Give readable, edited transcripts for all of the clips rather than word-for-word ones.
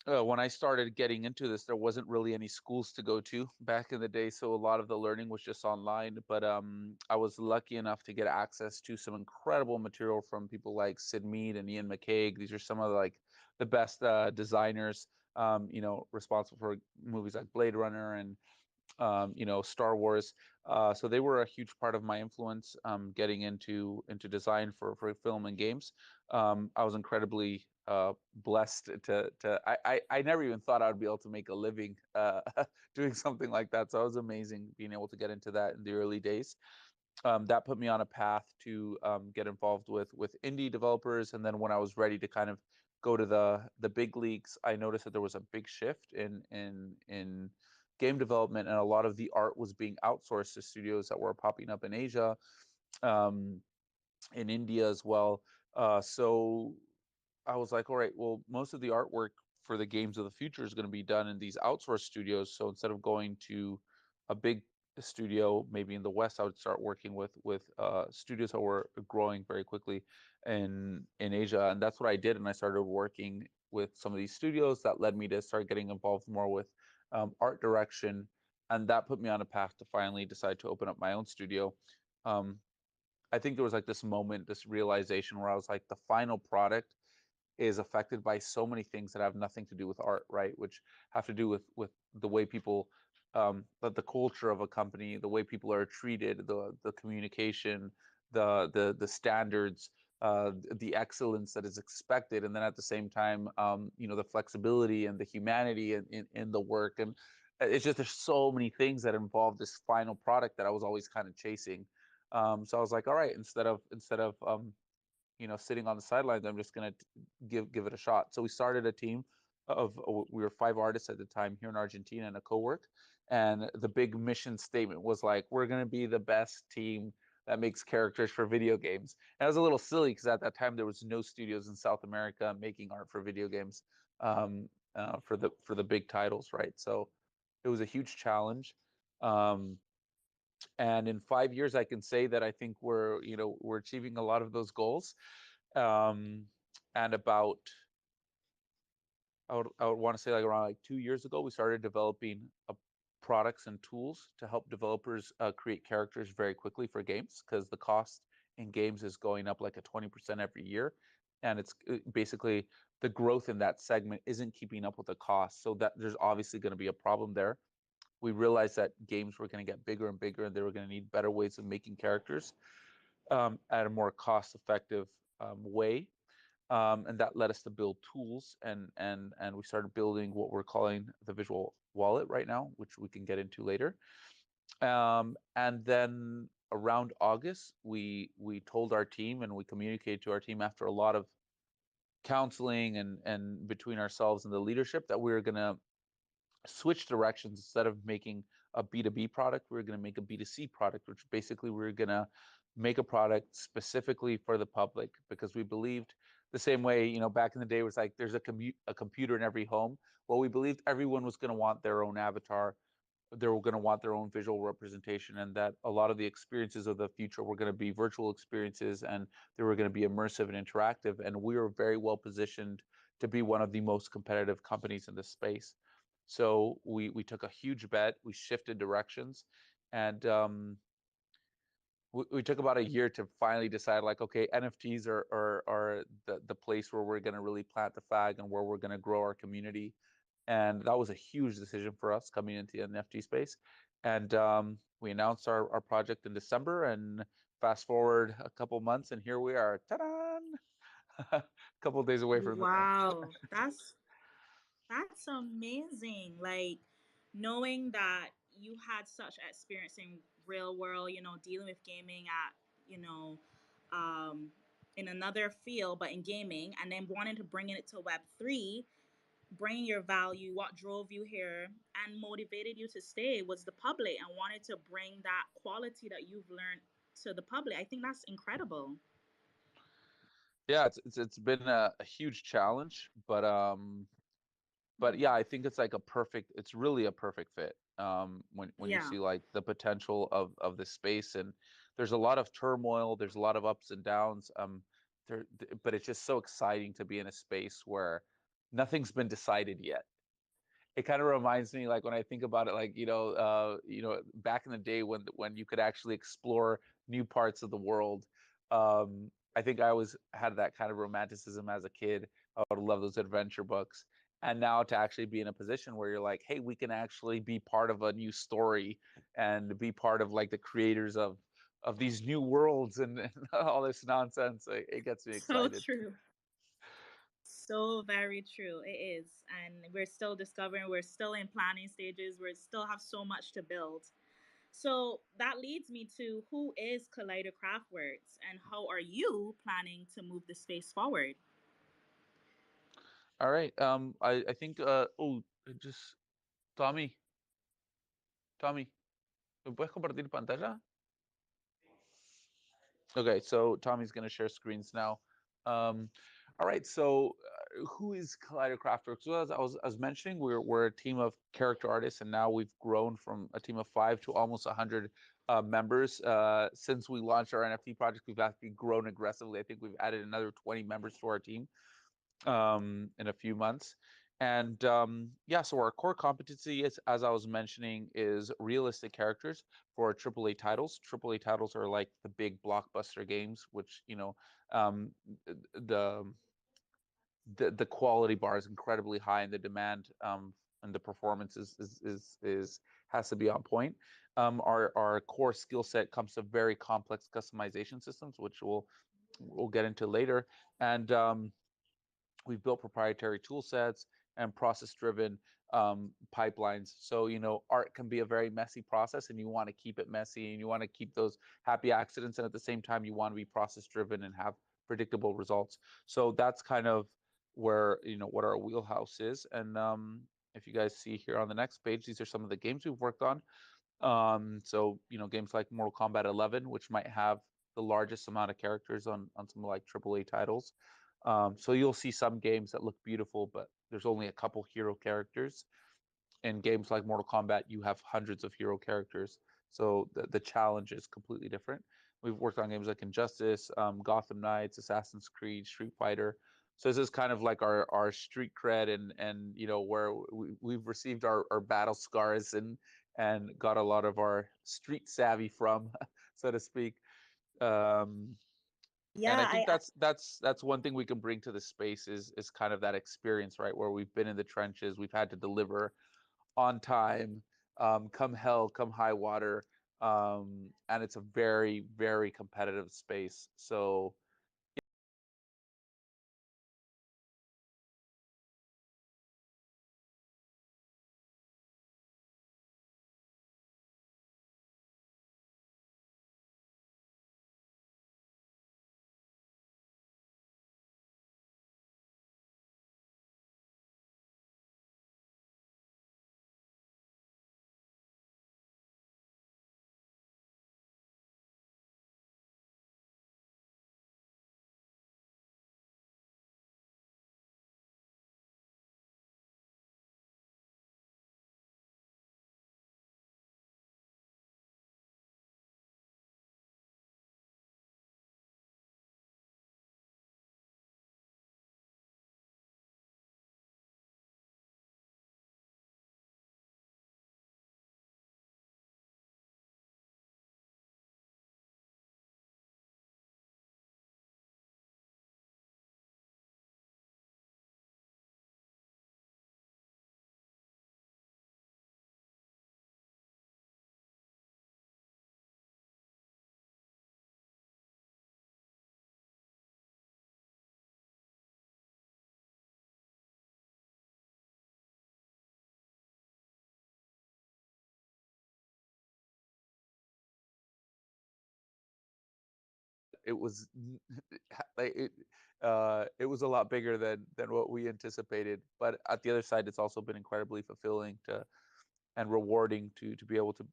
when I started getting into this, there wasn't really any schools to go to back in the day, so a lot of the learning was just online. But I was lucky enough to get access to some incredible material from people like Sid Mead and Ian McCaig. These are some of the best designers, responsible for movies like Blade Runner and Star Wars. So they were a huge part of my influence getting into design for film and games. I was incredibly blessed I never even thought I would be able to make a living doing something like that. So it was amazing being able to get into that in the early days. That put me on a path to get involved with indie developers, and then when I was ready to kind of go to the big leagues, I noticed that there was a big shift in game development, and a lot of the art was being outsourced to studios that were popping up in Asia, um, in India as well. So I was like, all right, well, most of the artwork for the games of the future is going to be done in these outsourced studios. So instead of going to a big studio, maybe in the West, I would start working with studios that were growing very quickly in Asia, and that's what I did. And I started working with some of these studios. That led me to start getting involved more with art direction, and that put me on a path to finally decide to open up my own studio. Um, I think there was like this moment, this realization where I was like, the final product is affected by so many things that have nothing to do with art, right? Which have to do with the way people, the culture of a company, the way people are treated, the communication, the standards, the excellence that is expected, and then at the same time, the flexibility and the humanity in the work. And it's just there's so many things that involve this final product that I was always kind of chasing. So I was like, all right, instead of sitting on the sidelines, I'm just gonna give it a shot. So we started a team of we were 5 artists at the time here in Argentina in a co-work, and the big mission statement was like, we're gonna be the best team that makes characters for video games. And it was a little silly because at that time there was no studios in South America making art for video games, um, for the big titles, right? So it was a huge challenge. Um, and in 5 years, I can say that I think we're achieving a lot of those goals. um, and about I would want to say like around like 2 years ago, we started developing products and tools to help developers create characters very quickly for games, because the cost in games is going up like a 20% every year, and it's basically the growth in that segment isn't keeping up with the cost. So that there's obviously going to be a problem there. We realized that games were going to get bigger and bigger, and they were going to need better ways of making characters at a more cost-effective way, and that led us to build tools, and we started building what we're calling the visual wallet right now, which we can get into later. And then around August, we told our team, and we communicated to our team after a lot of counseling and between ourselves and the leadership, that we were going to switch directions. Instead of making a B2B product, we were going to make a B2C product, which basically we were going to make a product specifically for the public, because we believed the same way, back in the day, it was like there's a computer in every home. Well, we believed everyone was going to want their own avatar. They were going to want their own visual representation, and that a lot of the experiences of the future were going to be virtual experiences, and they were going to be immersive and interactive. And we were very well positioned to be one of the most competitive companies in this space. So we took a huge bet. We shifted directions, and we took about a year to finally decide, like, okay, NFTs are the place where we're going to really plant the flag and where we're going to grow our community. And that was a huge decision for us coming into the NFT space. And we announced our project in December, and fast forward a couple months, and here we are. Ta-da! A couple of days away from the launch. Wow, that's amazing. Like knowing that you had such experience in real world, dealing with gaming at, you know, um, in another field, but in gaming, and then wanting to bring it to Web3, bringing your value, what drove you here and motivated you to stay was the public and wanted to bring that quality that you've learned to the public. I think that's incredible. Yeah, it's been a huge challenge, but yeah, I think it's like it's really a perfect fit. When you Yeah. see like the potential of this space, and there's a lot of turmoil, there's a lot of ups and downs. But it's just so exciting to be in a space where nothing's been decided yet. It kind of reminds me, like when I think about it, like back in the day when you could actually explore new parts of the world. I think I always had that kind of romanticism as a kid. I would love those adventure books, and now to actually be in a position where you're like, hey, we can actually be part of a new story and be part of like the creators of these new worlds and all this nonsense. It gets me So excited. true. So very true. It is. And we're still discovering, we're still in planning stages, we still have so much to build. So that leads me to, who is Collider Craftworks and how are you planning to move the space forward? All right. I think just Tommy, Tommy, ¿me puedes compartir pantalla? Okay, so Tommy's going to share screens now. Um, all right, so who is Collider Craftworks? Well, as I was mentioning, we're a team of character artists, and now we've grown from a team of 5 to almost 100 members. Since we launched our NFT project, we've actually grown aggressively. I think we've added another 20 members to our team in a few months. And yeah, so our core competency is, as I was mentioning, is realistic characters for AAA titles. AAA titles are like the big blockbuster games, which um, the the quality bar is incredibly high, and the demand and the performance is has to be on point. Our core skill set comes to very complex customization systems, which we'll get into later, and we've built proprietary tool sets and process driven pipelines. So, art can be a very messy process, and you want to keep it messy and you want to keep those happy accidents. And at the same time, you want to be process driven and have predictable results. So that's kind of where, what our wheelhouse is. And if you guys see here on the next page, these are some of the games we've worked on. So games like Mortal Kombat 11, which might have the largest amount of characters on some like AAA titles. So you'll see some games that look beautiful, but there's only a couple hero characters. In games like Mortal Kombat, you have hundreds of hero characters. So the challenge is completely different. We've worked on games like Injustice, Gotham Knights, Assassin's Creed, Street Fighter. So this is kind of like our street cred and where we've received our battle scars and got a lot of our street savvy from, so to speak. Um, and Yeah, I think that's one thing we can bring to the space is kind of that experience, right? Where we've been in the trenches, we've had to deliver on time, come hell, come high water, and it's a very, very competitive space. So it was it it was a lot bigger than what we anticipated. But at the other side, it's also been incredibly fulfilling to and rewarding to be able to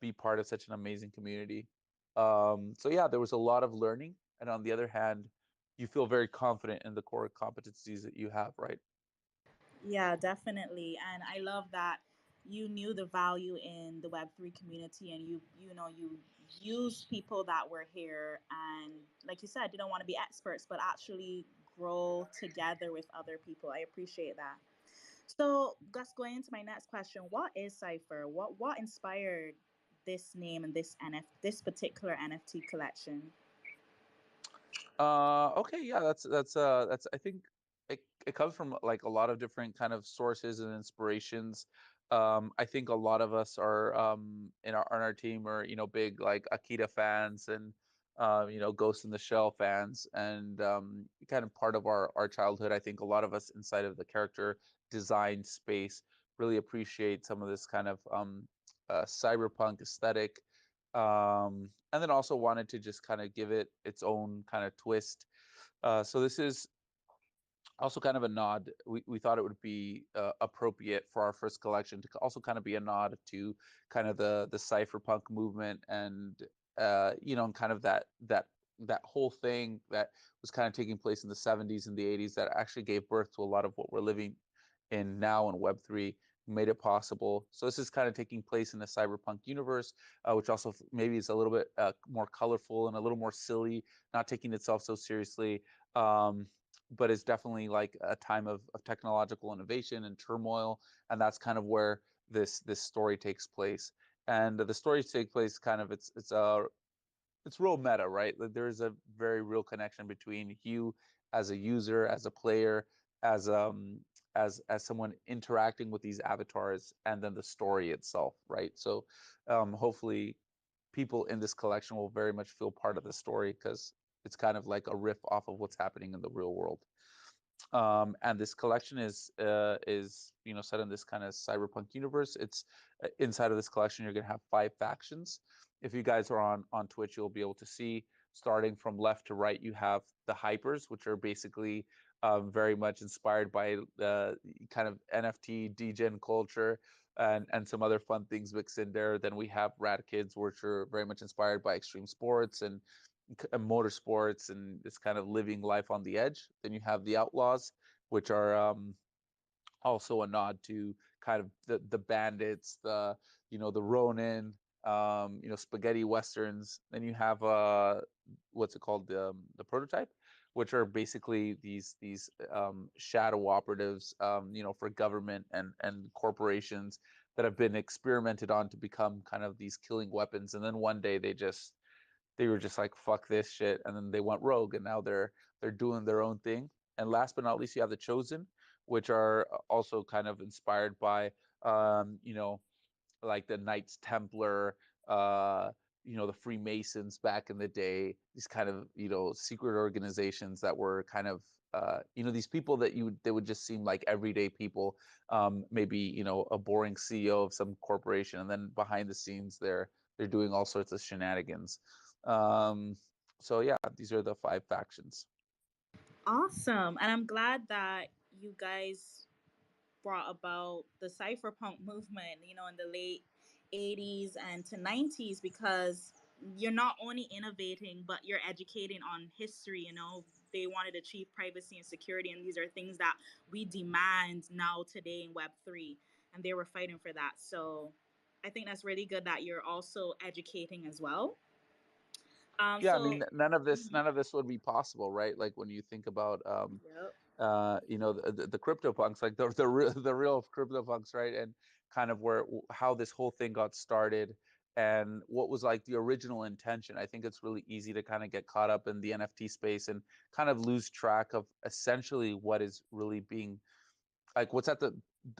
be part of such an amazing community. So yeah, there was a lot of learning, and on the other hand, you feel very confident in the core competencies that you have, right? yeah, definitely. And I love that you knew the value in the Web3 community, and you used people that were here and, like you said, didn't want to be experts but actually grow together with other people. I appreciate that. So, Gus, going into my next question, what is Cipher? What inspired this name and this particular NFT collection? Okay, yeah, that's I think it comes from like a lot of different kind of sources and inspirations. I think a lot of us are on our team are, you know, big like Akita fans and you know, Ghost in the Shell fans, and kind of part of our childhood. I think a lot of us inside of the character design space really appreciate some of this kind of cyberpunk aesthetic, and then also wanted to just kind of give it its own kind of twist. So this is also kind of a nod. We thought it would be appropriate for our first collection to also kind of be a nod to kind of the cypherpunk movement, and you know, and kind of that whole thing that was kind of taking place in the 70s and the 80s that actually gave birth to a lot of what we're living in now in Web3, made it possible. So this is kind of taking place in a cyberpunk universe, which also maybe is a little bit more colorful and a little more silly, not taking itself so seriously. Um, but it's definitely like a time of technological innovation and turmoil, and that's kind of where this story takes place. And the stories take place kind of it's real meta, right? Like there is a very real connection between you as a user, as a player, as as someone interacting with these avatars, and then the story itself, right? So hopefully people in this collection will very much feel part of the story, because it's kind of like a riff off of what's happening in the real world. And this collection is, you know, set in this kind of cyberpunk universe. It's inside of this collection you're going to have 5 factions. If you guys are on Twitch, you'll be able to see, starting from left to right, you have the hypers, which are basically very much inspired by the kind of NFT degen culture and some other fun things mixed in there. Then we have Rad Kids, which are very much inspired by extreme sports and motorsports and this kind of living life on the edge. Then you have the Outlaws, which are also a nod to kind of the bandits, the, you know, the Ronin, you know, spaghetti westerns. Then you have what's it called, the Prototype, which are basically these shadow operatives, you know, for government and corporations that have been experimented on to become kind of these killing weapons. And then one day they were just like, fuck this shit, and then they went rogue, and now they're doing their own thing. And last but not least, you have the Chosen, which are also kind of inspired by you know, like the Knights Templar, uh you know, the Freemasons back in the day, these kind of, you know, secret organizations that were kind of you know, these people that they would just seem like everyday people, maybe, you know, a boring CEO of some corporation, and then behind the scenes they're doing all sorts of shenanigans. um so yeah, these are the 5 factions. Awesome. And I'm glad that you guys brought about the cypherpunk movement, you know, in the late 80s and to 90s, because you're not only innovating, but you're educating on history, you know. They wanted to achieve privacy and security, and these are things that we demand now today in Web3, and they were fighting for that. So I think that's really good that you're also educating as well. Yeah, I So, mean, mhm. none of this would be possible, right? Like when you think about Yep. you know, the crypto punks, like the real crypto punks, right? And kind of where how this whole thing got started and what was like the original intention. I think it's really easy to kind of get caught up in the NFT space and kind of lose track of essentially what is really being, like, what's at the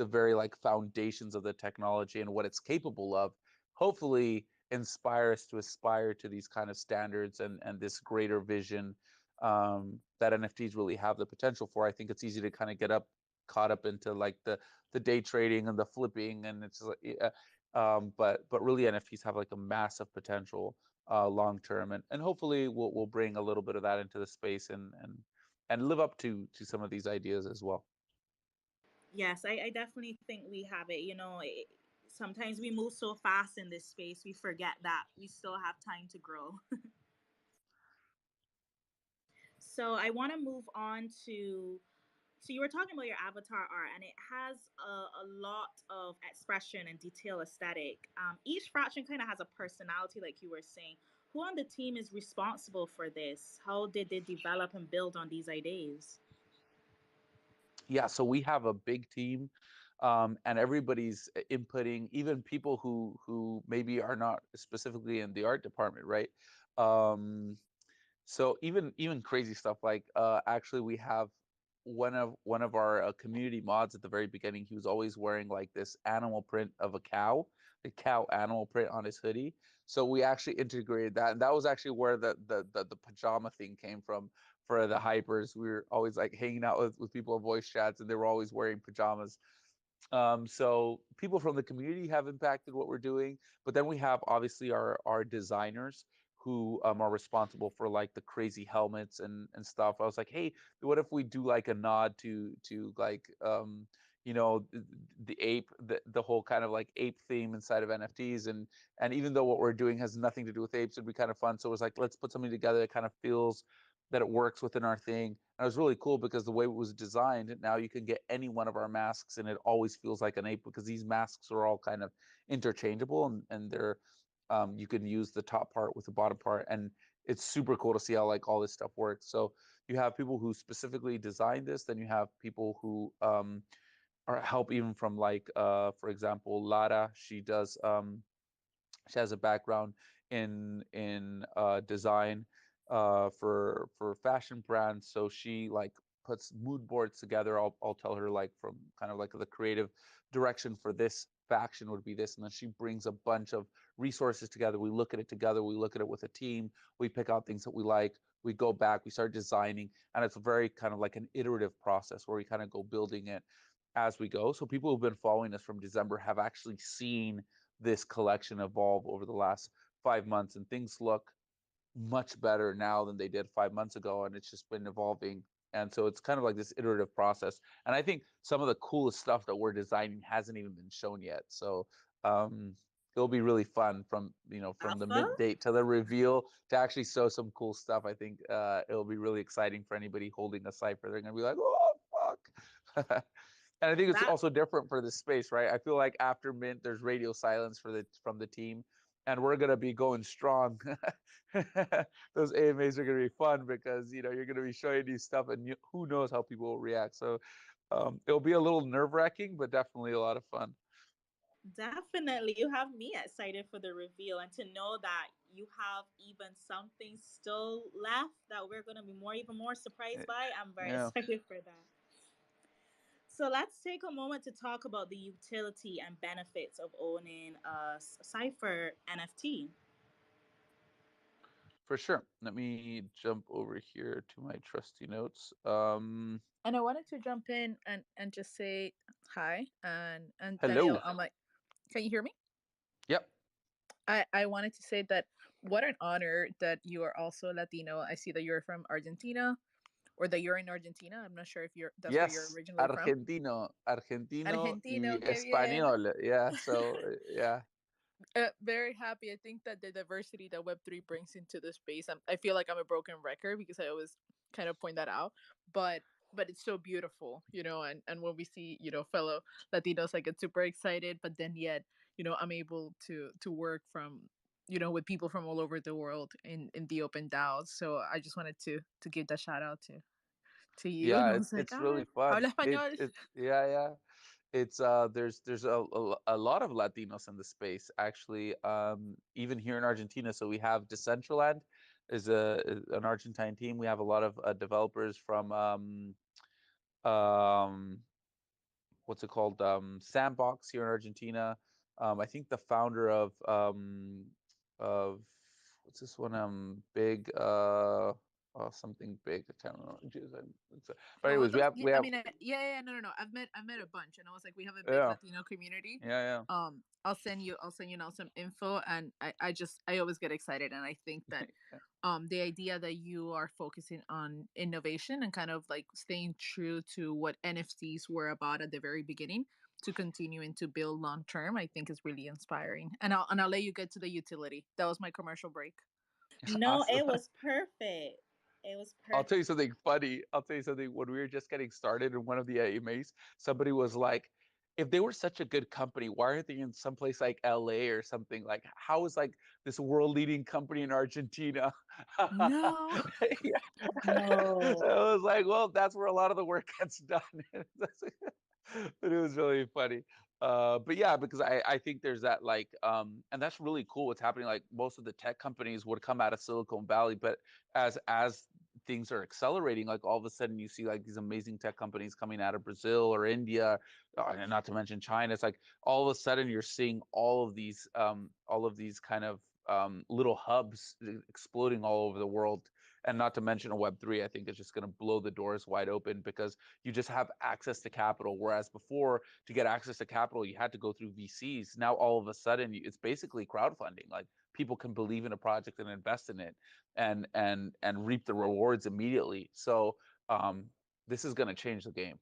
very like foundations of the technology and what it's capable of. Hopefully inspire us to aspire to these kind of standards and this greater vision that NFTs really have the potential for. I think it's easy to kind of get up caught up into like the day trading and the flipping, and it's like but really NFTs have like a massive potential long term, and hopefully we'll bring a little bit of that into the space and live up to some of these ideas as well. Yes, I definitely think we have it. You know, sometimes we move so fast in this space, we forget that we still have time to grow. So I want to move on to. So you were talking about your avatar art, and it has a lot of expression and detail aesthetic. Each fraction kind of has a personality, like you were saying. Who on the team is responsible for this? How did they develop and build on these ideas? Yeah, so we have a big team, and everybody's inputting, even people who maybe are not specifically in the art department, right? Um, so even crazy stuff like actually we have one of our community mods at the very beginning. He was always wearing like this animal print of a cow, the cow animal print on his hoodie. So we actually integrated that, and that was actually where the pajama thing came from for the hypers. We were always like hanging out with people in voice chats, and they were always wearing pajamas. So people from the community have impacted what we're doing, but then we have obviously our designers who are responsible for like the crazy helmets and stuff. I was like, hey, what if we do like a nod to like the ape, the whole kind of like ape theme inside of NFTs, and even though what we're doing has nothing to do with apes, it'd be kind of fun. So it was like, let's put something together that kind of feels that it works within our thing. And it was really cool because the way it was designed, now you can get any one of our masks and it always feels like an ape, because these masks are all kind of interchangeable, and they're you can use the top part with the bottom part, and it's super cool to see how like all this stuff works. So you have people who specifically designed this, then you have people who are help even from like for example, Lara, she has a background in design for fashion brands, so she like puts mood boards together. I'll tell her like from kind of like the creative direction for this faction would be this, and then she brings a bunch of resources together. We look at it together, we look at it with a team, we pick out things that we like, we go back, we start designing, and it's a very kind of like an iterative process where we kind of go building it as we go. So people who've been following us from December have actually seen this collection evolve over the last 5 months, and things look much better now than they did 5 months ago, and it's just been evolving. And so it's kind of like this iterative process, and I think some of the coolest stuff that we're designing hasn't even been shown yet. So it'll be really fun from from the Alpha? mint date to the reveal to actually show some cool stuff. I think it'll be really exciting for anybody holding a cipher. They're gonna be like, oh fuck. And I think it's That also different for the space, right? I feel like after Mint, there's radio silence from the team, and we're gonna be going strong. Those AMAs are gonna be fun because you're gonna be showing you stuff, and who knows how people will react. So it'll be a little nerve wracking, but definitely a lot of fun. Definitely, you have me excited for the reveal, and to know that you have even something still left that we're going to be even more surprised by. I'm very Yeah, excited for that. So let's take a moment to talk about the utility and benefits of owning a Cipher NFT. for sure. Let me jump over here to my trusty notes. And I wanted to jump in and just say hi. And Daniel, Hello. I'm like, can you hear me? Yep. I wanted to say that what an honor that you are also Latino. I see that you're from Argentina, or that you're in Argentina. I'm not sure if that's where you're Yes, originally from. argentino y Argentino, qué bien. español. Yeah. So yeah. Very happy. I think that the diversity that Web3 brings into the space, I feel like I'm a broken record because I always kind of point that out. But it's so beautiful, and when we see, fellow Latinos, I get super excited. But then yet, I'm able to work with people from all over the world in the OpenDAO. So I just wanted to give that shout out to you. And Yeah, I was like, it's really habla fun. español. Yeah, yeah. It's there's a lot of Latinos in the space actually. Even here in Argentina, so we have Decentraland is an Argentine team. We have a lot of developers from um what's it called? Sandbox here in Argentina. I think the founder of what's this one? Big something big. I can't remember. But anyways, Todos, we I have mean, yeah, no. I've met a bunch, and I was like, we have a big yeah Latino community. yeah I'll send you now some info, and I always get excited, and I think that yeah. the idea that you are focusing on innovation and kind of like staying true to what NFTs were about at the very beginning to continue and to build long term, I think is really inspiring. And I'll let you get to the utility. That was my commercial break. No, Awesome. it was perfect. It was I'll tell perfect. you something funny. I'll tell you something. When we were just getting started in one of the AMAs, somebody was like, if they were such a good company, why aren't they in some place like LA or something? Like, how is like this world leading company in Argentina? No. Yeah. No. I was like, well, that's where a lot of the work gets done. But it was really funny. But yeah, because I think there's that like and that's really cool what's happening. Like most of the tech companies would come out of Silicon Valley, but as things are accelerating, like all of a sudden you see like these amazing tech companies coming out of Brazil or India, and not to mention China. It's like all of a sudden you're seeing all of these kind of little hubs exploding all over the world. And not to mention a Web3, I think is just going to blow the doors wide open because you just have access to capital. Whereas before, to get access to capital, you had to go through VCs. Now, all of a sudden, it's basically crowdfunding. Like people can believe in a project and invest in it, and reap the rewards immediately. So this is going to change the game.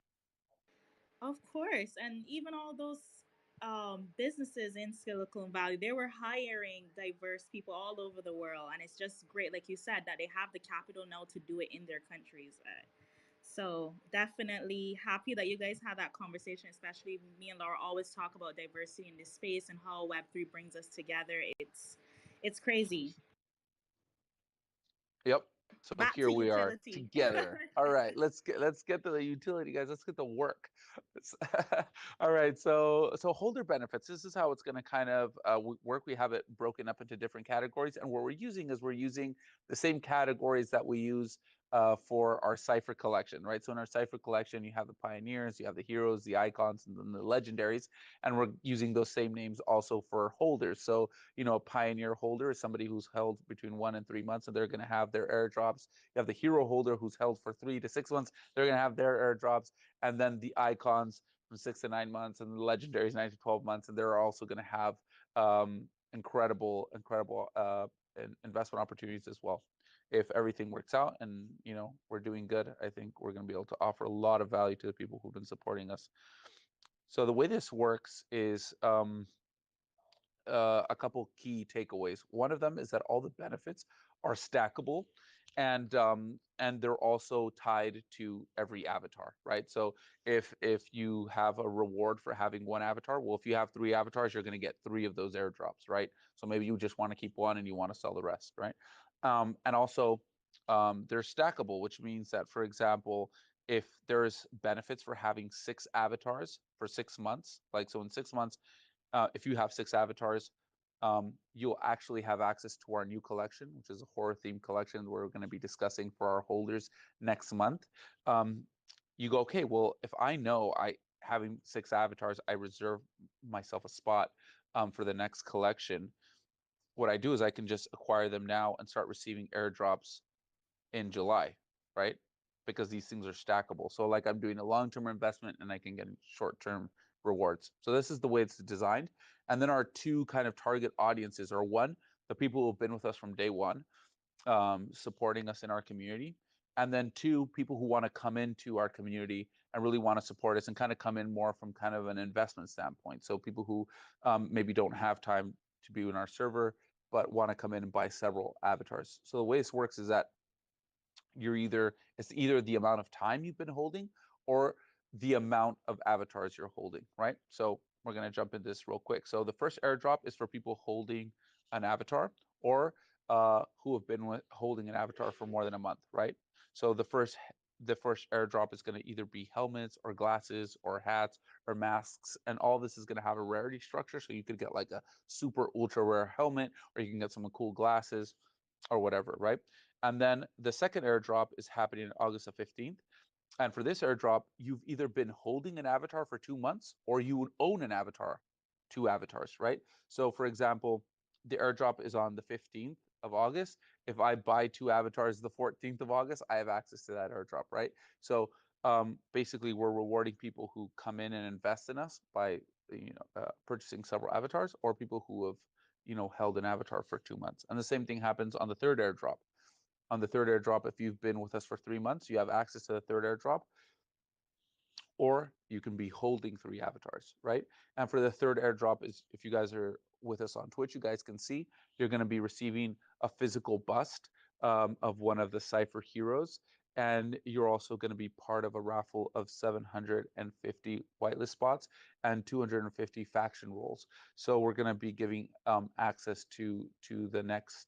Of course. And even all those businesses in Silicon Valley, they were hiring diverse people all over the world. And it's just great, like you said, that they have the capital now to do it in their countries. So definitely happy that you guys had that conversation, especially me and Laura always talk about diversity in this space and how Web3 brings us together. It's crazy. Yep. So Back here to we are utility. together. All right, let's get to the utility, guys. Let's get to work. All right. So holder benefits. This is how it's going to kind of work. We have it broken up into different categories, and what we're using the same categories that we use for our cipher collection, right? So in our cipher collection, you have the pioneers, you have the heroes, the icons, and then the legendaries, and we're using those same names also for holders. So a pioneer holder is somebody who's held between 1 and 3 months, and they're going to have their airdrops. You have the hero holder who's held for 3 to 6 months, they're going to have their airdrops. And then the icons from 6 to 9 months, and the legendaries 9 to 12 months, and they're also going to have incredible investment opportunities as well. If everything works out and we're doing good, I think we're going to be able to offer a lot of value to the people who've been supporting us. So the way this works is a couple key takeaways. One of them is that all the benefits are stackable, and they're also tied to every avatar, right? So if you have a reward for having one avatar, well, if you have 3 avatars, you're going to get 3 of those airdrops, right? So maybe you just want to keep one and you want to sell the rest, right? And also, they're stackable, which means that, for example, if there's benefits for having 6 avatars for 6 months, like so in 6 months, if you have 6 avatars, you'll actually have access to our new collection, which is a horror themed collection we're going to be discussing for our holders next month. Um, you go, okay, well, if I know I having 6 avatars, I reserve myself a spot for the next collection. What I do is I can just acquire them now and start receiving airdrops in July, right? Because these things are stackable. So like I'm doing a long-term investment and I can get short-term rewards. So this is the way it's designed. And then our two kind of target audiences are, one, the people who have been with us from day one, supporting us in our community. And then two, people who want to come into our community and really want to support us and kind of come in more from kind of an investment standpoint. So people who maybe don't have time to be in our server, but want to come in and buy several avatars. So the way this works is that it's either the amount of time you've been holding or the amount of avatars you're holding, right? So we're going to jump into this real quick. So the first airdrop is for people holding an avatar or who have been holding an avatar for more than a month, right? So the first airdrop is going to either be helmets or glasses or hats or masks, and all this is going to have a rarity structure. So you could get like a super ultra rare helmet, or you can get some cool glasses or whatever, right? And then the second airdrop is happening on August the 15th. And for this airdrop, you've either been holding an avatar for 2 months or you would own an avatar, 2 avatars, right? So, for example, the airdrop is on the 15th of August. If I buy 2 avatars the 14th of August, I have access to that airdrop, right? So, basically, we're rewarding people who come in and invest in us by purchasing several avatars, or people who have held an avatar for 2 months. And the same thing happens on the third airdrop. On the third airdrop, if you've been with us for 3 months, you have access to the third airdrop, or you can be holding 3 avatars, right? And for the third airdrop is, if you guys are with us on Twitch, you guys can see you're going to be receiving a physical bust of one of the Cypher heroes. And you're also going to be part of a raffle of 750 whitelist spots and 250 faction roles. So we're going to be giving access to the next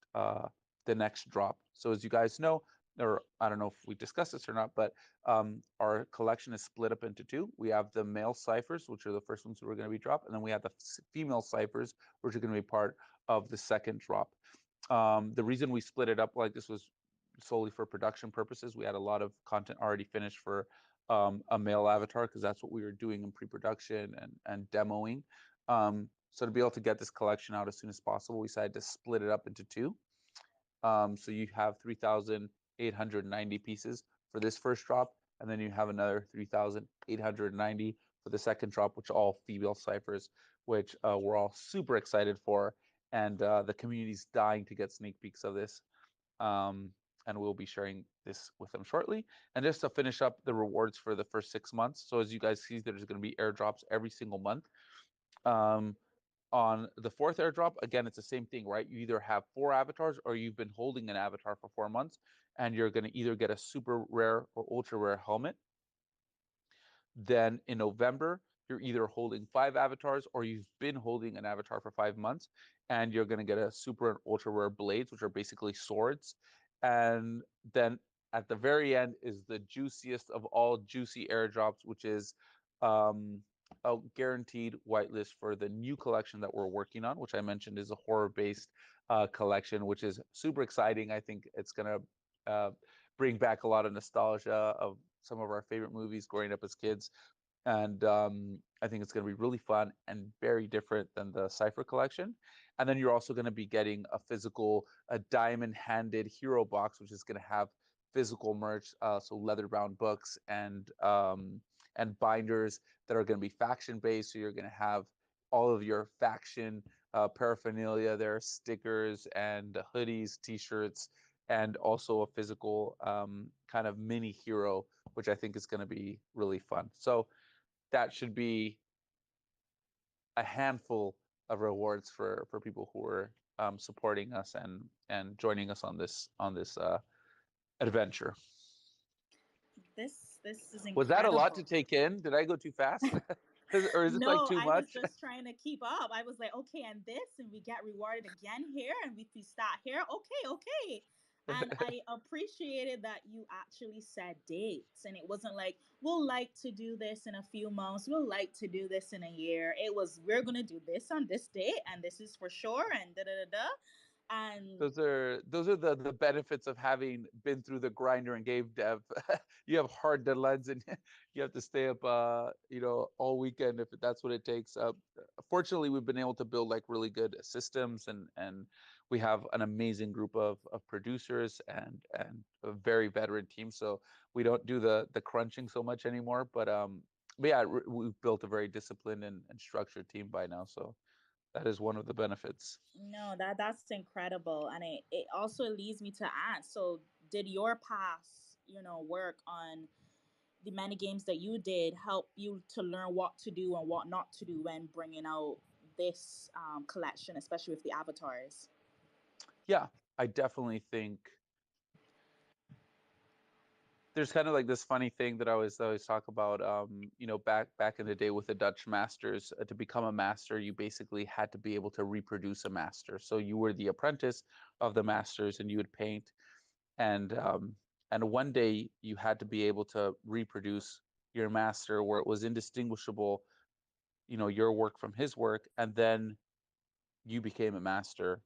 drop. So as you guys know, or I don't know if we discussed this or not, but our collection is split up into two. We have the male ciphers, which are the first ones that we're going to be dropped, and then we have the female ciphers, which are going to be part of the second drop. The reason we split it up like this was solely for production purposes. We had a lot of content already finished for a male avatar because that's what we were doing in pre-production and demoing. So to be able to get this collection out as soon as possible, we decided to split it up into two. So you have 3,890 pieces for this first drop, and then you have another 3,890 for the second drop, which are all female ciphers, which we're all super excited for. And the community's dying to get sneak peeks of this. And we'll be sharing this with them shortly. And just to finish up the rewards for the first 6 months. So as you guys see, there's going to be airdrops every single month. Um, on the fourth airdrop, again, it's the same thing, right? You either have 4 avatars or you've been holding an avatar for 4 months, and you're going to either get a super rare or ultra rare helmet. Then in November, you're either holding 5 avatars or you've been holding an avatar for 5 months, and you're going to get a super and ultra rare blades, which are basically swords. And then at the very end is the juiciest of all juicy airdrops, which is a guaranteed whitelist for the new collection that we're working on, which I mentioned is a horror-based collection, which is super exciting. I think it's going to bring back a lot of nostalgia of some of our favorite movies growing up as kids. And I think it's going to be really fun and very different than the Cypher collection. And then you're also going to be getting a diamond-handed hero box, which is going to have physical merch, so leather-bound books and binders that are going to be faction-based. So you're going to have all of your faction paraphernalia. There are stickers and hoodies, T-shirts, and also a physical kind of mini hero, which I think is going to be really fun. So that should be a handful of rewards for people who are supporting us and joining us on this adventure. This is Was that a lot to incredible. take in? Did I go too fast? Or is this like No, too I was much? just trying to keep up. I was like, okay, and this, and we get rewarded again here, and we start here. Okay, okay. And I appreciated that you actually said dates, and it wasn't like we'll like to do this in a few months, we'll like to do this in a year. It was we're gonna do this on this date, and this is for sure, and da da da da. And Those are the benefits of having been through the grinder and game dev. You have hard deadlines and you have to stay up all weekend if that's what it takes. Fortunately, we've been able to build like really good systems, and we have an amazing group of producers and a very veteran team. So we don't do the crunching so much anymore. But yeah, we've built a very disciplined and structured team by now. So that is one of the benefits. no, that's incredible, and it also leads me to ask. So, did your past, work on the many games that you did help you to learn what to do and what not to do when bringing out this collection, especially with the avatars? Yeah, I definitely think there's kind of like this funny thing that I always talk about. Back in the day with the Dutch masters, to become a master, you basically had to be able to reproduce a master. So you were the apprentice of the masters, and you would paint. And one day you had to be able to reproduce your master where it was indistinguishable, your work from his work, and then you became a master.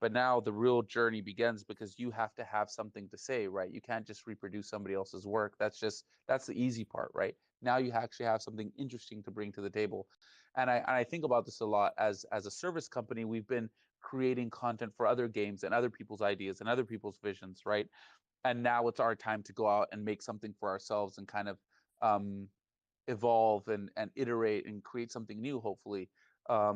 But now the real journey begins because you have to have something to say, right? You can't just reproduce somebody else's work. That's the easy part, right? Now you actually have something interesting to bring to the table. And I think about this a lot as a service company. We've been creating content for other games and other people's ideas and other people's visions, right? And now it's our time to go out and make something for ourselves and kind of um, evolve and iterate and create something new, hopefully.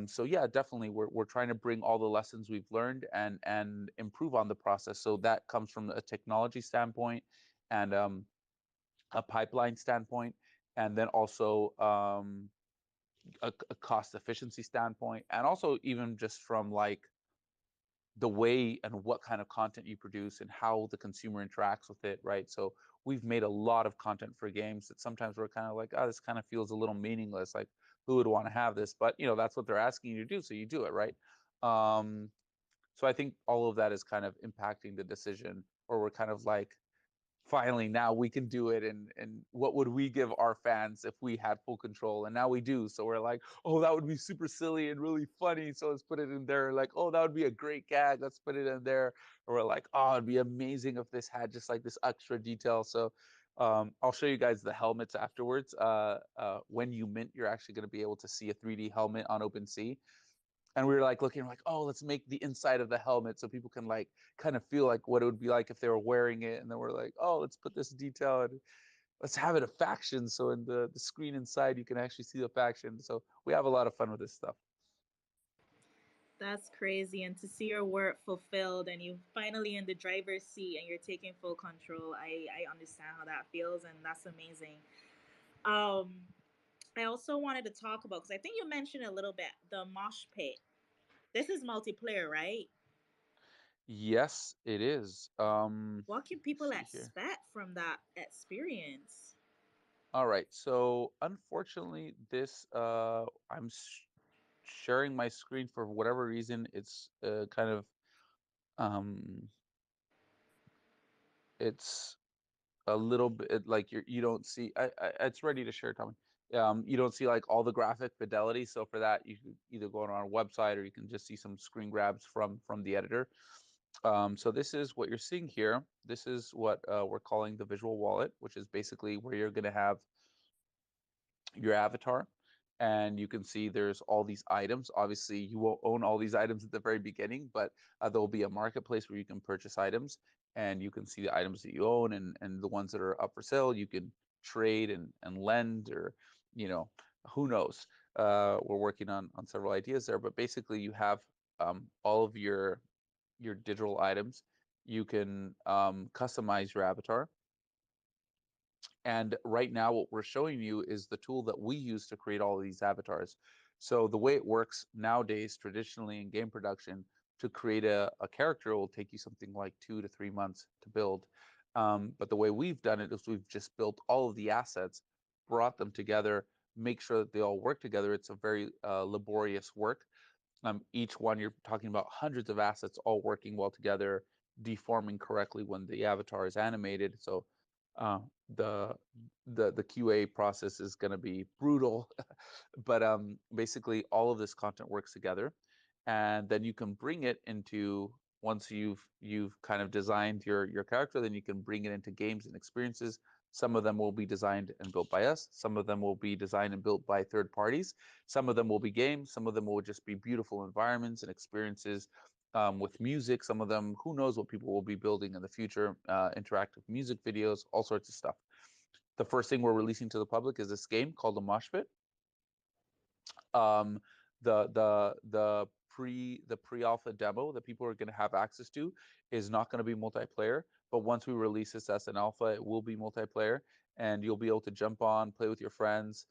So yeah, definitely, we're trying to bring all the lessons we've learned and improve on the process. So that comes from a technology standpoint and a pipeline standpoint, and then also a cost efficiency standpoint, and also even just from like the way and what kind of content you produce and how the consumer interacts with it, right? So we've made a lot of content for games that sometimes we're kind of like, oh, this kind of feels a little meaningless. Like, who would want to have this? But that's what they're asking you to do, so you do it, right? Um, so I think all of that is kind of impacting the decision, or we're kind of like, finally now we can do it, and what would we give our fans if we had full control, and now we do. So we're like, oh, that would be super silly and really funny, so let's put it in there. Like, oh, that would be a great gag, let's put it in there. Or we're like, oh, it'd be amazing if this had just like this extra detail. So I'll show you guys the helmets afterwards. When you mint, you're actually going to be able to see a 3D helmet on OpenSea, and we were like looking like, oh, let's make the inside of the helmet so people can like kind of feel like what it would be like if they were wearing it. And then we're like, oh, let's put this detail and let's have it a faction, so in the screen inside you can actually see the faction. So we have a lot of fun with this stuff. That's crazy. And to see your work fulfilled and you finally in the driver's seat and you're taking full control, I understand how that feels, and that's amazing. Um, I also wanted to talk about, because I think you mentioned a little bit, the mosh pit. This is multiplayer, right? Yes, it is. What can Let's people see here. expect from that experience? All right, so unfortunately this sharing my screen for whatever reason. It's kind of um it's a little bit like you don't see. It's ready to share, Tommy. You don't see like all the graphic fidelity. So for that, you can either go on our website, or you can just see some screen grabs from the editor. So this is what you're seeing here. This is what we're calling the visual wallet, which is basically where you're going to have your avatar, and you can see there's all these items. Obviously you won't own all these items at the very beginning, but there'll be a marketplace where you can purchase items, and you can see the items that you own, and the ones that are up for sale you can trade and lend, or who knows. We're working on several ideas there, but basically you have all of your digital items. You can customize your avatar. And right now, what we're showing you is the tool that we use to create all of these avatars. So the way it works nowadays, traditionally in game production, to create a character will take you something like 2 to 3 months to build. But the way we've done it is we've just built all of the assets, brought them together, make sure that they all work together. It's a very laborious work. Each one, you're talking about hundreds of assets all working well together, deforming correctly when the avatar is animated. So uh, the the QA process is going to be brutal, but basically all of this content works together, and then you can bring it into, once you've kind of designed your character, then you can bring it into games and experiences. Some of them will be designed and built by us. Some of them will be designed and built by third parties. Some of them will be games. Some of them will just be beautiful environments and experiences with music. Some of them, who knows what people will be building in the future, interactive music videos, all sorts of stuff. The first thing we're releasing to the public is this game called the Mosh Pit. Um, the pre alpha demo that people are going to have access to is not going to be multiplayer, but once we release this as an alpha, it will be multiplayer, and you'll be able to jump on, play with your friends,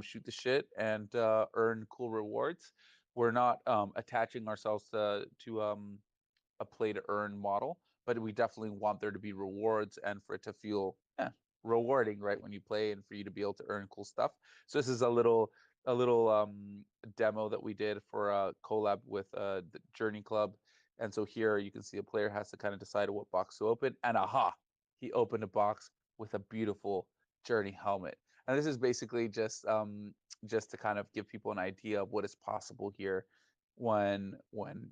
shoot the shit, and earn cool rewards. We're not attaching ourselves to a play to earn model, but we definitely want there to be rewards and for it to feel rewarding, right, when you play, and for you to be able to earn cool stuff. So this is a little demo that we did for a collab with the Journey Club. And so here you can see a player has to kind of decide what box to open, and aha, he opened a box with a beautiful Journey helmet. And this is basically just to kind of give people an idea of what is possible here when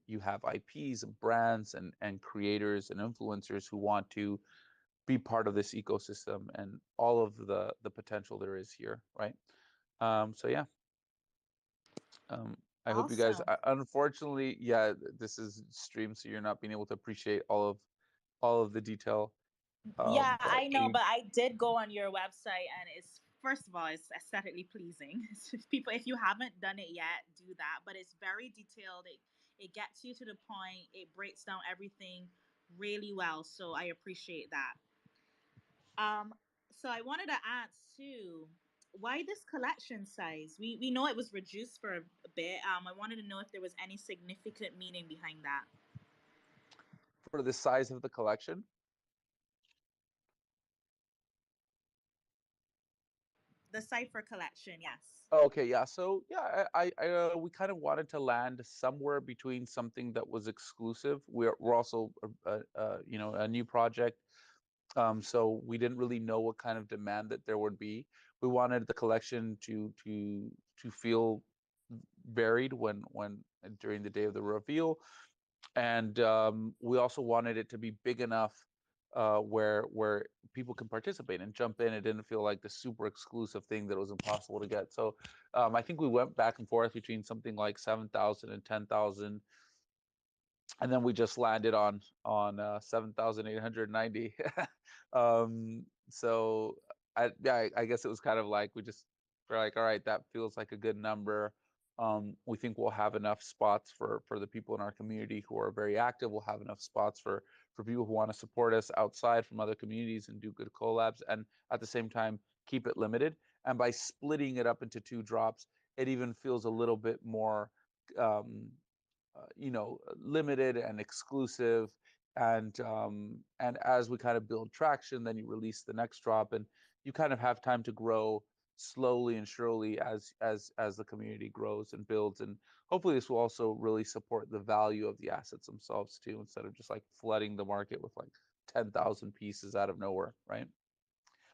you have IPs and brands and creators and influencers who want to be part of this ecosystem and all of the potential there is here, right? So yeah, I hope you guys. Awesome. Unfortunately, yeah, this is stream, so you're not being able to appreciate all of the detail. Yeah, But I know, but I did go on your website, and it's, first of all, it's aesthetically pleasing. If people, if you haven't done it yet, do that. But it's very detailed. It gets you to the point. It breaks down everything really well. So I appreciate that. Um, so I wanted to ask too, why this collection size? We know it was reduced for a bit. I wanted to know if there was any significant meaning behind that. for the size of the collection. The Cipher collection, yes. Okay, yeah. So yeah, we kind of wanted to land somewhere between something that was exclusive. We're also a new project, so we didn't really know what kind of demand that there would be. We wanted the collection to feel varied when during the day of the reveal, and we also wanted it to be big enough where people can participate and jump in. It didn't feel like the super exclusive thing that was impossible to get. So I think we went back and forth between something like 7,000 and 10,000, and then we just landed on 7,890. So I guess it was kind of like we're like, all right, that feels like a good number. We think we'll have enough spots for the people in our community who are very active. We'll have enough spots for people who want to support us outside from other communities and do good collabs, and at the same time keep it limited. And by splitting it up into two drops, it even feels a little bit more limited and exclusive. And as we kind of build traction, then you release the next drop, and you kind of have time to grow slowly and surely as the community grows and builds. And hopefully this will also really support the value of the assets themselves too, instead of just like flooding the market with like 10,000 pieces out of nowhere, right?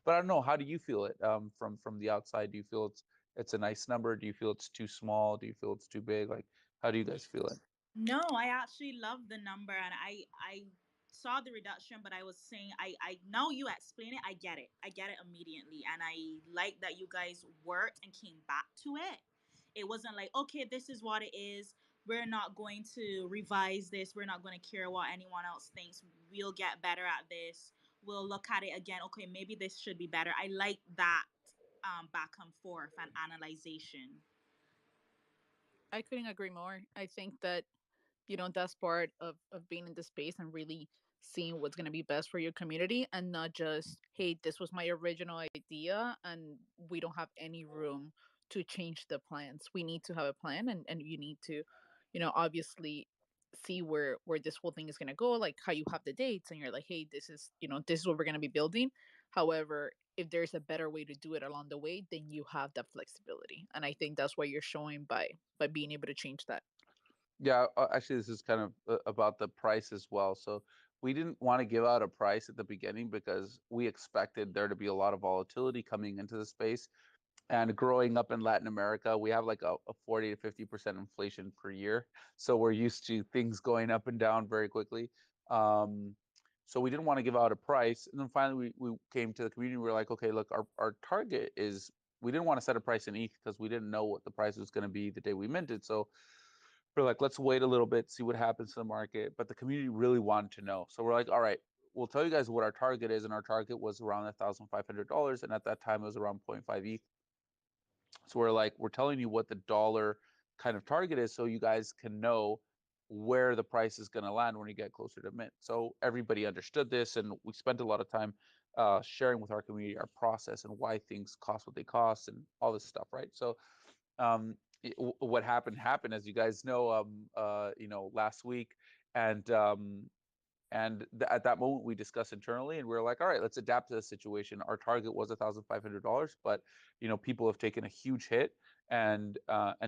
But I don't know, how do you feel it from the outside? Do you feel it's a nice number? Do you feel it's too small? Do you feel it's too big? Like, how do you guys feel it? No, I actually love the number, and I saw the reduction, but I was saying I now you explain it, I get it. I get it immediately, and I like that you guys worked and came back to it. It wasn't like, okay, this is what it is. We're not going to revise this. We're not going to care what anyone else thinks. We'll get better at this. We'll look at it again. Okay, maybe this should be better. I like that back and forth and analyzation. I couldn't agree more. I think that that's part of being in the space and really seeing what's going to be best for your community, and not just, hey, this was my original idea and we don't have any room to change the plans. We need to have a plan, and you need to obviously see where this whole thing is going to go, like how you have the dates and you're like, hey, this is what we're going to be building. However, if there's a better way to do it along the way, then you have that flexibility, and I think that's what you're showing by being able to change that. Yeah, actually, this is kind of about the price as well. So we didn't want to give out a price at the beginning because we expected there to be a lot of volatility coming into the space. And growing up in Latin America, we have like a 40 to 50% inflation per year. So we're used to things going up and down very quickly. Um, so we didn't want to give out a price. And then finally, we came to the community. We were like, okay, look, our target is, we didn't want to set a price in ETH because we didn't know what the price was going to be the day we minted. So we're like, let's wait a little bit, see what happens to the market. But the community really wanted to know. So we're like, all right, we'll tell you guys what our target is. And our target was around $1,500. And at that time, it was around 0.5 ETH. So we're like, we're telling you what the dollar kind of target is so you guys can know where the price is going to land when you get closer to mint. So everybody understood this, and we spent a lot of time sharing with our community our process and why things cost what they cost and all this stuff, right? So um, what happened, as you guys know, last week, and at that moment we discussed internally, and we were like, all right, let's adapt to the situation. Our target was $1,500, but people have taken a huge hit, and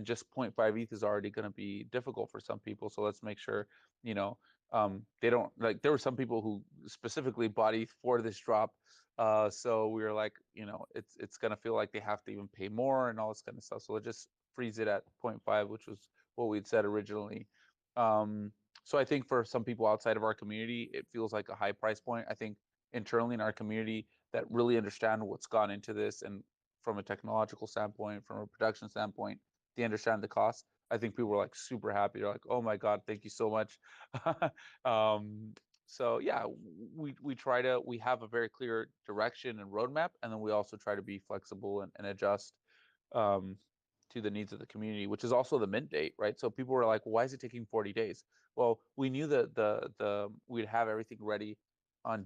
just zero point 0.5 ETH is already going to be difficult for some people. So let's make sure you know they don't, like, there were some people who specifically bought ETH for this drop. So we were like, it's going to feel like they have to even pay more and all this kind of stuff. So let's just freeze it at 0.5, which was what we'd said originally. So I think for some people outside of our community, it feels like a high price point. I think internally in our community that really understand what's gone into this, and from a technological standpoint, from a production standpoint, they understand the cost. I think people were like super happy. They're like, "Oh my God, thank you so much." um, so yeah, we have a very clear direction and roadmap, and then we also try to be flexible and adjust um, to the needs of the community, which is also the mint date, right? So people were like, "Why is it taking 40 days?" Well, we knew that the we'd have everything ready on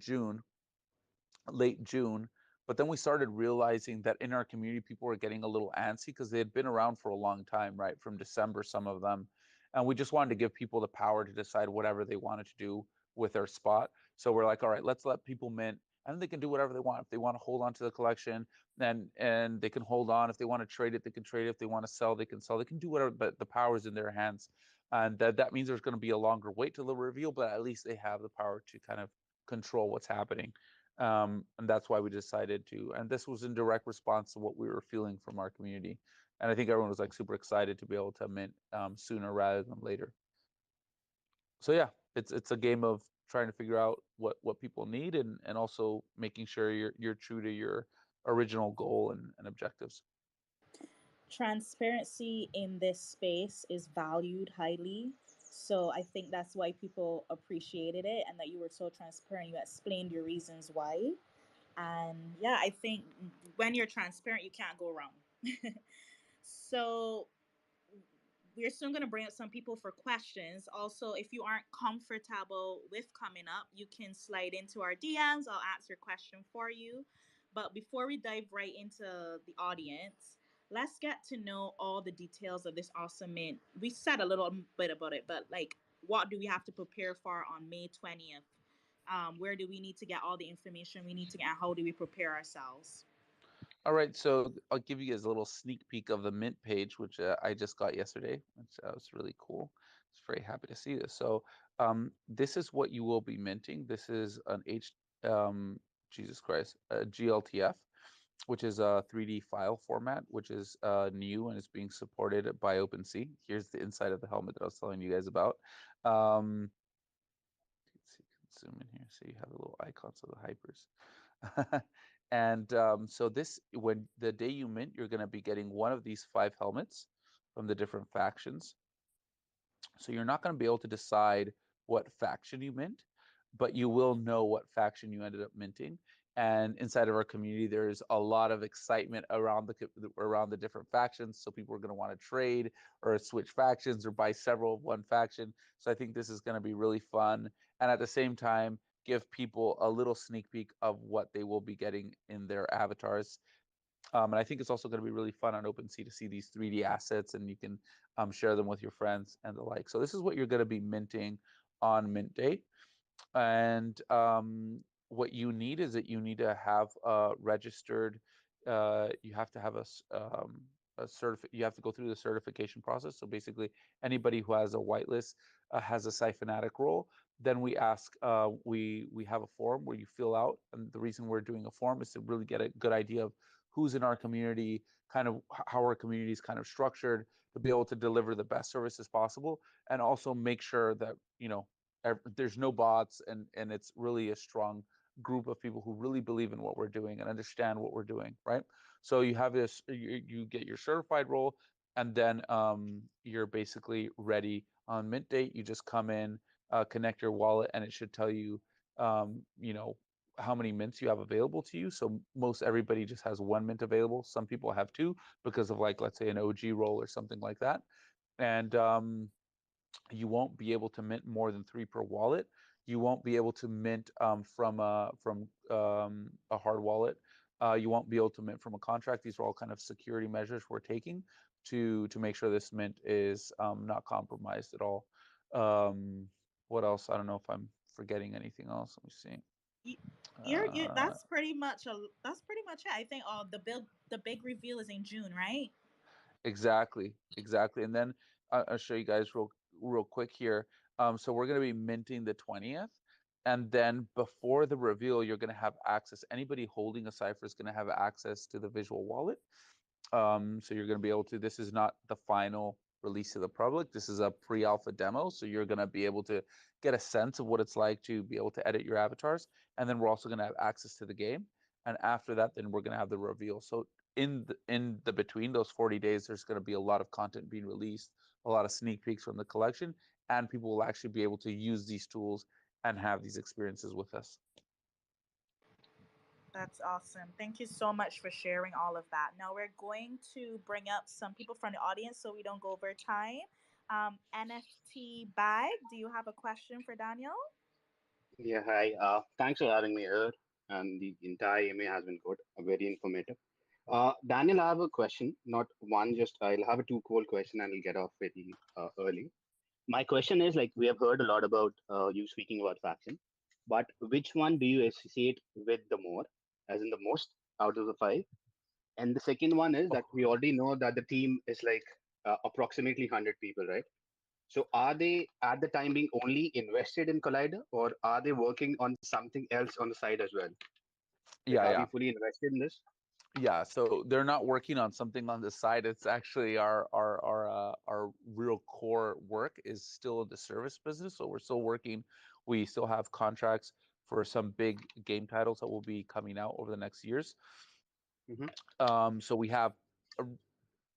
late June, but then we started realizing that in our community, people were getting a little antsy because they had been around for a long time, right? From December, some of them, and we just wanted to give people the power to decide whatever they wanted to do with their spot. So we're like, all right, let's let people mint, and they can do whatever they want. If they want to hold on to the collection, then and they can hold on. If they want to trade it, they can trade it. If they want to sell, they can sell. They can do whatever, but the power is in their hands. And that means there's going to be a longer wait till the reveal, but at least they have the power to kind of control what's happening. And that's why we decided to. And this was in direct response to what we were feeling from our community. And I think everyone was like super excited to be able to mint sooner rather than later. So yeah, it's a game of trying to figure out what people need, and also making sure you're true to your original goal and objectives. Transparency in this space is valued highly. So I think that's why people appreciated it, and that you were so transparent. You explained your reasons why. And yeah, I think when you're transparent, you can't go wrong. So we're soon going to bring up some people for questions. Also, if you aren't comfortable with coming up, you can slide into our DMs. I'll answer your question for you. But before we dive right into the audience, let's get to know all the details of this awesome mint. We said a little bit about it, but like, what do we have to prepare for on May 20th? Where do we need to get all the information we need to get? And how do we prepare ourselves? All right, so I'll give you guys a little sneak peek of the mint page, which I just got yesterday, which was really cool. I was very happy to see this. So this is what you will be minting. This is an Jesus Christ, a GLTF, which is a 3D file format, which is new and is being supported by OpenSea. Here's the inside of the helmet that I was telling you guys about. Um, let's see, can zoom in here so you have the little icons of the hypers. And so this, when the day you mint, you're going to be getting one of these 5 helmets from the different factions. So you're not going to be able to decide what faction you mint, but you will know what faction you ended up minting. And inside of our community, there's a lot of excitement around the different factions. So people are going to want to trade or switch factions or buy several of one faction. So I think this is going to be really fun, and at the same time, give people a little sneak peek of what they will be getting in their avatars. And I think it's also going to be really fun on OpenSea to see these 3D assets, and you can share them with your friends and the like. So this is what you're going to be minting on mint day. And what you need is that you need to have registered. You have to have you have to go through the certification process. So basically, anybody who has a whitelist has a siphonatic role. Then we ask, we have a form where you fill out, and the reason we're doing a form is to really get a good idea of who's in our community, kind of how our community is kind of structured, to be able to deliver the best services possible, and also make sure that there's no bots, and it's really a strong group of people who really believe in what we're doing and understand what we're doing, right? So you have this, you get your certified role, and then you're basically ready on mint date. You just come in, connect your wallet, and it should tell you, you know, how many mints you have available to you. So most everybody just has 1 mint available. Some people have 2 because of, like, let's say an OG roll or something like that. And you won't be able to mint more than 3 per wallet. You won't be able to mint from a hard wallet. You won't be able to mint from a contract. These are all kind of security measures we're taking to make sure this mint is not compromised at all. Um, what else? I don't know if I'm forgetting anything else. Let me see. You, you Uh, that's pretty much it. I think the big reveal is in June, right? Exactly, exactly. And then I'll show you guys real quick here. So we're going to be minting the 20th. And then before the reveal, you're going to have access. Anybody holding a cipher is going to have access to the visual wallet. So you're going to be able to, this is not the final release to the public. This is a pre-alpha demo. So you're going to be able to get a sense of what it's like to be able to edit your avatars. And then we're also going to have access to the game. And after that, then we're going to have the reveal. So in the between those 40 days, there's going to be a lot of content being released, a lot of sneak peeks from the collection, and people will actually be able to use these tools and have these experiences with us. That's awesome. Thank you so much for sharing all of that. Now we're going to bring up some people from the audience so we don't go over time. NFT Bag, do you have a question for Daniel? Yeah, hi. Thanks for having me here. And the entire email has been good, very informative. Daniel, I have a question, not one, just I'll have a two-cold question and I'll get off very early. My question is like we have heard a lot about you speaking about faction, but which one do you associate with the more, as in the most out of the five? And the second one is that we already know that the team is like approximately 100 people, right? So are they at the time being only invested in Collider, or are they working on something else on the side as well? Like, Yeah, are we yeah. fully invested in this? Yeah, so they're not working on something on the side. It's actually our real core work is still the service business. So we're still working. We still have contracts for some big game titles that will be coming out over the next years. Hmm. So we have a,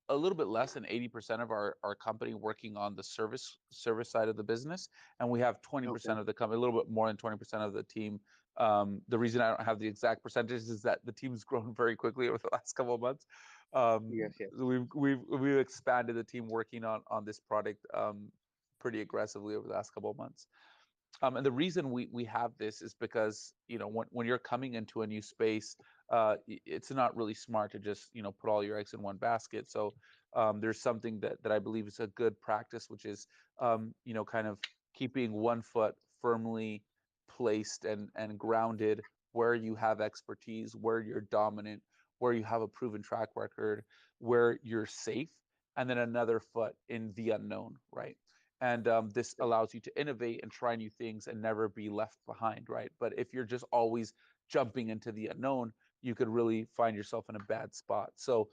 a little bit less than 80% of our company working on the service side of the business, and we have Okay. 20% of the company, a little bit more than 20% of the team. The reason I don't have the exact percentages is that the team's grown very quickly over the last couple of months. Yes. Yes. We've expanded the team working on this product pretty aggressively over the last couple of months. And the reason we have this is because, when you're coming into a new space, it's not really smart to just, put all your eggs in one basket. So there's something that I believe is a good practice, which is, kind of keeping one foot firmly placed and grounded where you have expertise, where you're dominant, where you have a proven track record, where you're safe, and then another foot in the unknown, right? And this allows you to innovate and try new things and never be left behind, right? But if you're just always jumping into the unknown, you could really find yourself in a bad spot. So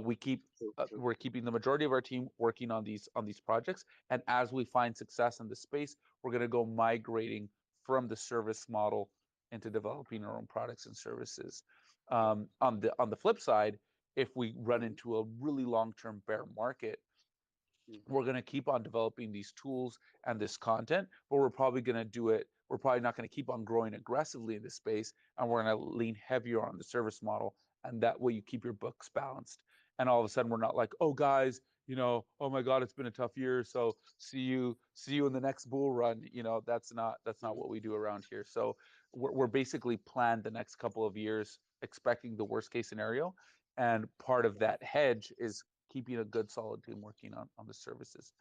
we keep True. True. we're keeping the majority of our team working on these projects, and as we find success in the space, we're going to go migrating from the service model into developing our own products and services. On the flip side, if we run Hmm. into a really long-term bear market, Hmm. we're going to keep on developing these tools and this content, but we're probably going to do it. We're probably not going to keep on growing aggressively in this space, and we're going to lean heavier on the service model. And that way, you keep your books balanced. And all of a sudden, we're not like, oh, guys, oh my God, it's been a tough year. So see you in the next bull run. That's not what we do around here. So we're basically planned the next couple of years, expecting the worst case scenario. And part of that hedge is keeping a good solid team working on the services.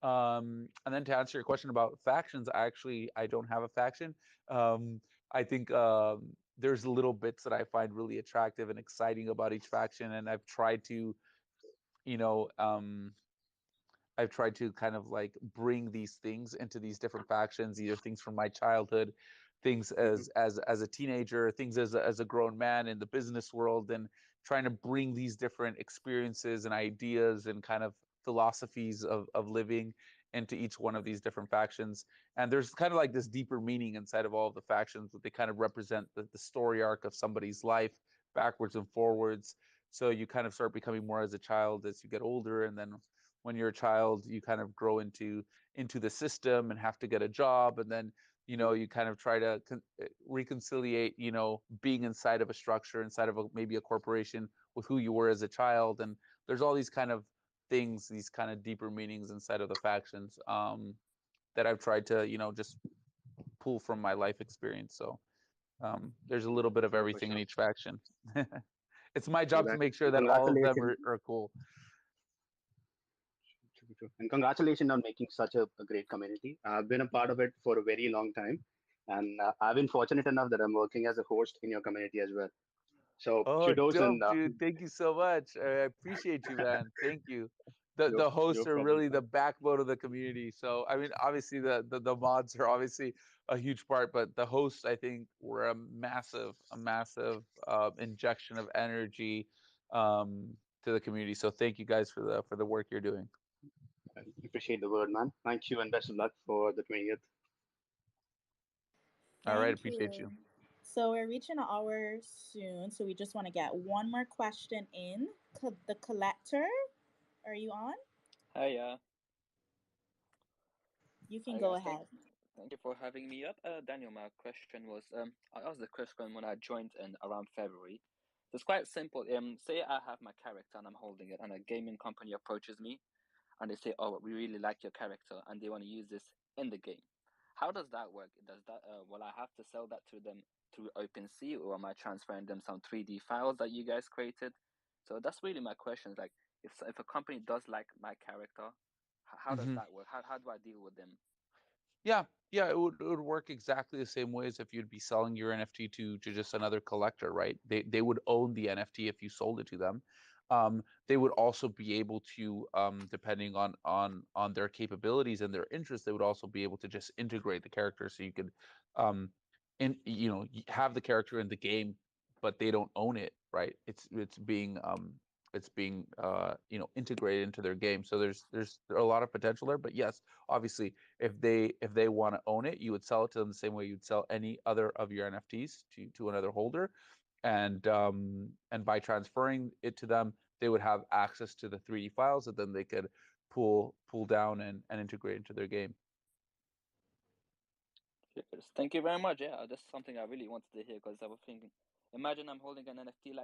And then to answer your question about factions, I don't have a faction. I think there's little bits that I find really attractive and exciting about each faction, and you know, um, I've tried to kind of like bring these things into these different factions, either things from my childhood, things Hmm. as a teenager, things as a grown man in the business world, and trying to bring these different experiences and ideas and kind of philosophies of living into each one of these different factions. And there's kind of like this deeper meaning inside of all of the factions, that they kind of represent the story arc of somebody's life backwards and forwards. So you kind of start becoming more as a child as you get older, and then when you're a child, you kind of grow into the system and have to get a job, and then you kind of try to reconciliate being inside of a structure, inside of maybe a corporation, with who you were as a child. And there's all these kind of things, these kind of deeper meanings inside of the factions, that I've tried to just pull from my life experience. So there's a little bit of Sure, for everything in sure. each faction. It's my True job to that. make sure And that all of them congratulations. are cool. True, true. And congratulations on making such a great community. I've been a part of it for a very long time, and I've been fortunate enough that I'm working as a host in your community as well. So Oh, kudos and dope, dude. Thank you so much. I appreciate you, man. Thank you. The no, the no hosts are problem. really the backbone of the community. So I mean, obviously the mods are obviously a huge part, but the hosts, I think, were a massive injection of energy um to the community. So thank you guys for the work you're doing. I appreciate the word, man. Thank you and best of luck for the 20th. All right, Thank appreciate you. you. So we're reaching an hour soon, so we just want to get one more question in. The collector, are you on? Hi, You can hi go guys. Thank ahead. thank you for having me up. Daniel, my question was, I asked the question when I joined in around February. It's quite simple. Say I have my character and I'm holding it, and a gaming company approaches me and they say, "Oh, we really like your character, and they want to use this in the game." How does that work? Does that will I have to sell that to them through OpenSea, or am I transferring them some 3D files that you guys created? So that's really my question. Like, if a company does like my character, How does Hmm. that work? How do I deal with them? Yeah, yeah, it would work exactly the same way as if you'd be selling your NFT to just another collector, right? They would own the NFT if you sold it to them. They would also be able to, depending on their capabilities and their interests, they would also be able to just integrate the character, so you could, um, have the character in the game, but they don't own it, right? It's being integrated into their game. So there's a lot of potential there. But yes, obviously, if they want to own it, you would sell it to them the same way you'd sell any other of your NFTs to another holder, and by transferring it to them, they would have access to the 3D files that then they could pull down and integrate into their game. Yes, thank you very much. Yeah, that's something I really wanted to hear because I was thinking, imagine I'm holding an NFT like